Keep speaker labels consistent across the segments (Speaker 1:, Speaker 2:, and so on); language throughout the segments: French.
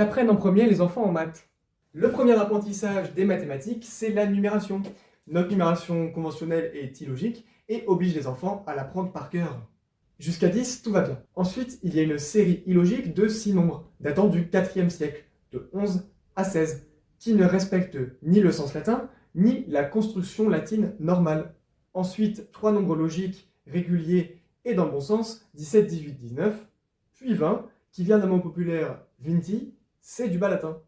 Speaker 1: qu'apprennent en premier les enfants en maths? Le premier apprentissage des mathématiques, c'est la numération. Notre numération conventionnelle est illogique et oblige les enfants à l'apprendre par cœur. Jusqu'à 10, tout va bien. Ensuite, il y a une série illogique de 6 nombres, datant du IVe siècle, de 11 à 16, qui ne respectent ni le sens latin, ni la construction latine normale. Ensuite, 3 nombres logiques, réguliers et dans le bon sens, 17, 18, 19, puis 20, qui vient d'un mot populaire vinti, c'est du bas latin.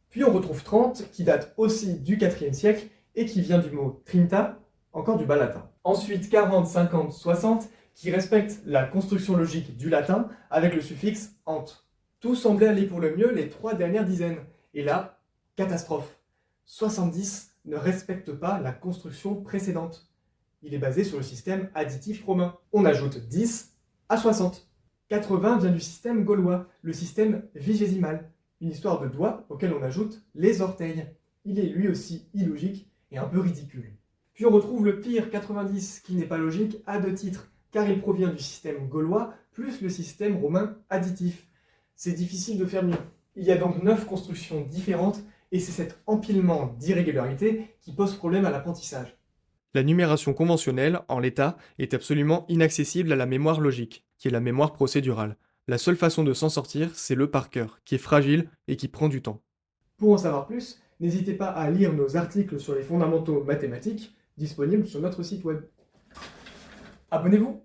Speaker 1: Puis on retrouve 30, qui date aussi du IVe siècle et qui vient du mot trinta, encore du bas latin. Ensuite 40, 50, 60, qui respectent la construction logique du latin avec le suffixe ant. Tout semblait aller pour le mieux les 3 dernières dizaines. Et là, catastrophe. 70 ne respecte pas la construction précédente. Il est basé sur le système additif romain. On ajoute 10 à 60. 80 vient du système gaulois, le système vigésimal, une histoire de doigts auquel on ajoute les orteils. Il est lui aussi illogique et un peu ridicule. Puis on retrouve le pire 90 qui n'est pas logique à 2 titres, car il provient du système gaulois plus le système romain additif. C'est difficile de faire mieux. Il y a donc 9 constructions différentes et c'est cet empilement d'irrégularités qui pose problème à l'apprentissage.
Speaker 2: La numération conventionnelle, en l'état, est absolument inaccessible à la mémoire logique, qui est la mémoire procédurale. La seule façon de s'en sortir, c'est le par cœur, qui est fragile et qui prend du temps.
Speaker 1: Pour en savoir plus, n'hésitez pas à lire nos articles sur les fondamentaux mathématiques disponibles sur notre site web. Abonnez-vous!